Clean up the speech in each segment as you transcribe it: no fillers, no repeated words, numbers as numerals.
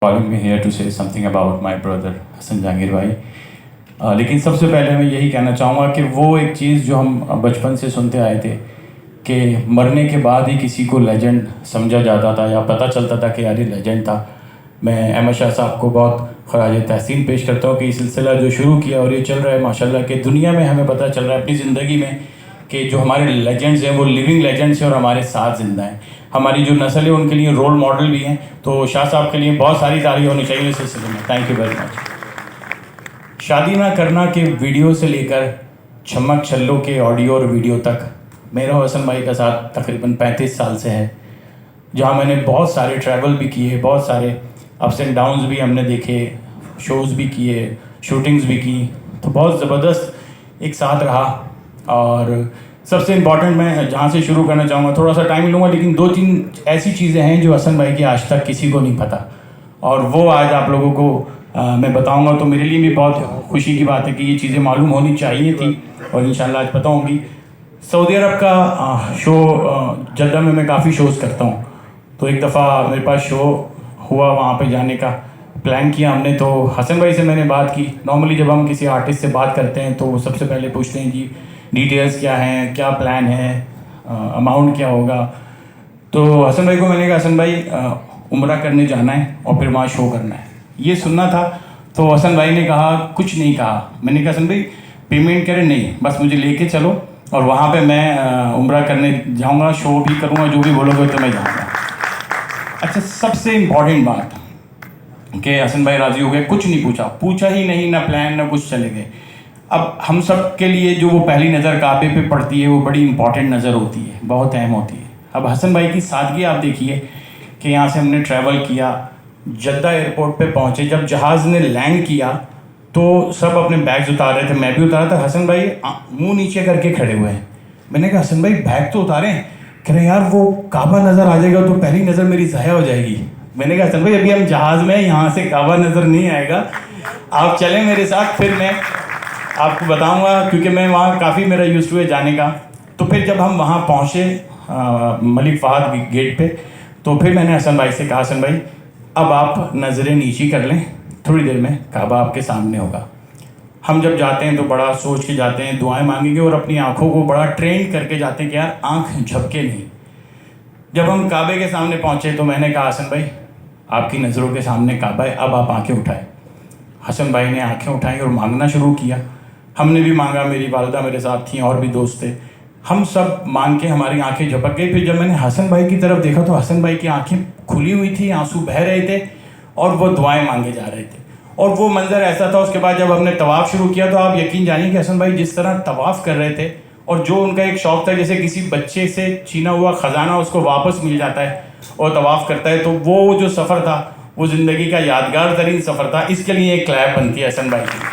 calling me here to say something about my brother Hasan Jahangir भाई। लेकिन सबसे पहले मैं यही कहना चाहूँगा कि वो एक चीज़ जो हम बचपन से सुनते आए थे कि मरने के बाद ही किसी को लेजेंड समझा जाता था या पता चलता था कि यार ये लेजेंड था। मैं अहमद शाह साहब को बहुत ख़राज तहसीन पेश करता हूँ कि ये सिलसिला जो शुरू किया और ये चल रहा है माशाल्लाह कि दुनिया में हमें पता चल रहा है अपनी ज़िंदगी में कि जो हमारे लेजेंड्स हैं वो लिविंग लेजेंड्स हैं और हमारे साथ ज़िंदा हैं। हमारी जो नस्ल है उनके लिए रोल मॉडल भी हैं। तो शाह साहब के लिए बहुत सारी तारीफ होनी चाहिए इस सिलसिले में। Thank you very much. शादी ना करना के वीडियो से लेकर चमक छल्लों के ऑडियो और वीडियो तक मेरा हसन भाई का साथ तकरीबन 35 साल से है, जहाँ मैंने बहुत सारे ट्रैवल भी किए, बहुत सारे अप्स एंड डाउन्स भी हमने देखे, शोज़ भी किए, शूटिंग्स भी की। तो बहुत ज़बरदस्त एक साथ रहा। और सबसे इम्पॉर्टेंट मैं जहाँ से शुरू करना चाहूँगा, थोड़ा सा टाइम लूँगा लेकिन 2-3 ऐसी चीज़ें हैं जो हसन भाई की आज तक किसी को नहीं पता और वो आज आप लोगों को मैं बताऊँगा। तो मेरे लिए भी बहुत खुशी की बात है कि ये चीज़ें मालूम होनी चाहिए थी और इंशाल्लाह आज पता होंगी। सऊदी अरब का शो जद्दा में मैं काफ़ी शोज़ करता हूँ, तो एक दफ़ा मेरे पास शो हुआ, वहाँ पे जाने का प्लान किया हमने। तो हसन भाई से मैंने बात की। नॉर्मली जब हम किसी आर्टिस्ट से बात करते हैं तो वो सबसे पहले पूछते हैं जी डिटेल्स क्या हैं, क्या प्लान है, अमाउंट क्या होगा। तो हसन भाई को मैंने कहा हसन भाई उम्रा करने जाना है और फिर वहाँ शो करना है, ये सुनना था। तो हसन भाई ने कहा कुछ नहीं कहा। मैंने कहा हसन भाई पेमेंट करें, नहीं बस मुझे लेके चलो और वहाँ पे मैं उम्रा करने जाऊँगा, शो भी करूँगा, जो भी बोलोगे तो मैं जाऊँगा। अच्छा, सबसे इम्पॉर्टेंट बात कि हसन भाई राज़ी हो गए, कुछ नहीं पूछा ही नहीं, ना प्लान ना कुछ, चले गए। अब हम सब के लिए जो वो पहली नज़र काबे पे पड़ती है वो बड़ी इंपॉर्टेंट नज़र होती है, बहुत अहम होती है। अब हसन भाई की सादगी आप देखिए कि यहाँ से हमने ट्रैवल किया, जद्दा एयरपोर्ट पे पहुँचे, जब जहाज़ ने लैंड किया तो सब अपने बैग्स उतार रहे थे, मैं भी उतारा था। हसन भाई मुंह नीचे करके खड़े हुए हैं। मैंने कहा हसन भाई बैग तो उतारें। कह रहे यार वो काबा नज़र आ जाएगा तो पहली नज़र मेरी ज़ाया हो जाएगी। मैंने कहा हसन भाई अभी हम जहाज़ में, यहाँ से काबा नज़र नहीं आएगा, आप चलें मेरे साथ, फिर मैं आपको बताऊंगा, क्योंकि मैं वहाँ काफ़ी मेरा यूज़ हुआ जाने का। तो फिर जब हम वहाँ पहुँचे मलिक फ़हद गेट पे, तो फिर मैंने हसन भाई से कहा हसन भाई अब आप नज़रें नीची कर लें, थोड़ी देर में काबा आपके सामने होगा। हम जब जाते हैं तो बड़ा सोच के जाते हैं, दुआएं मांगेंगे और अपनी आँखों को बड़ा ट्रेन करके जाते हैं कि यार आँख झपके नहीं। जब हम काबे के सामने पहुँचे तो मैंने कहा हसन भाई आपकी नज़रों के सामने काबा है, अब आप आँखें उठाएं। हसन भाई ने आँखें उठाई और मांगना शुरू किया। हमने भी मांगा, मेरी वालिदा मेरे साथ थी और भी दोस्त थे, हम सब मांग के हमारी आंखें झपक गई। फिर जब मैंने हसन भाई की तरफ देखा तो हसन भाई की आंखें खुली हुई थी, आंसू बह रहे थे और वो दुआएं मांगे जा रहे थे। और वो मंजर ऐसा था। उसके बाद जब हमने तवाफ़ शुरू किया तो आप यकीन जानिए कि हसन भाई जिस तरह तवाफ़ कर रहे थे और जो उनका एक शौक़ था, जैसे किसी बच्चे से छीना हुआ ख़जाना उसको वापस मिल जाता है और तवाफ़ करता है, तो वो जो सफ़र था वो ज़िंदगी का यादगार तरीन सफ़र था। इसके लिए एक क्लैप बनती है हसन भाई की।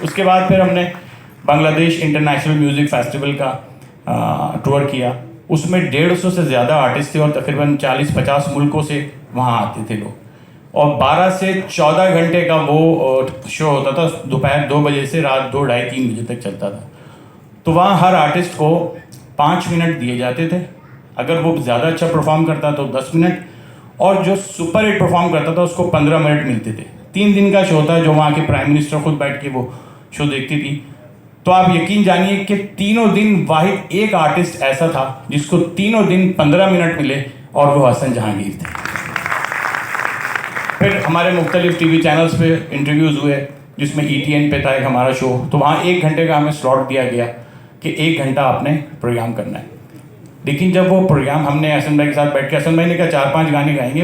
उसके बाद फिर हमने बांग्लादेश इंटरनेशनल म्यूज़िक फेस्टिवल का टूर किया। उसमें 150 से ज़्यादा आर्टिस्ट थे और तकरीबन 40-50 मुल्कों से वहाँ आते थे लोग, और 12 से 14 घंटे का वो शो होता था। दोपहर 2 बजे से रात 2, ढाई 3 बजे तक चलता था। तो वहाँ हर आर्टिस्ट को 5 मिनट दिए जाते थे। अगर वो ज़्यादा अच्छा परफॉर्म करता तो 10 मिनट, और जो सुपर हिट परफॉर्म करता था उसको 15 मिनट मिलते थे। 3 दिन का शो था जो वहाँ के प्राइम मिनिस्टर खुद बैठ के वो शो देखती थी। तो आप यकीन जानिए कि तीनों दिन वाहिद एक आर्टिस्ट ऐसा था जिसको तीनों दिन 15 मिनट मिले और वो हसन जहांगीर थे। फिर हमारे मुख्तलिफ टीवी चैनल्स पे इंटरव्यूज़ हुए जिसमें ETN पे था एक हमारा शो, तो वहाँ 1 घंटे का हमें स्लॉट दिया गया कि 1 घंटा आपने प्रोग्राम करना है। लेकिन जब वो प्रोग्राम हमने हसन भाई के साथ बैठ के, हसन भाई ने कहा 4-5 गाने गाएंगे।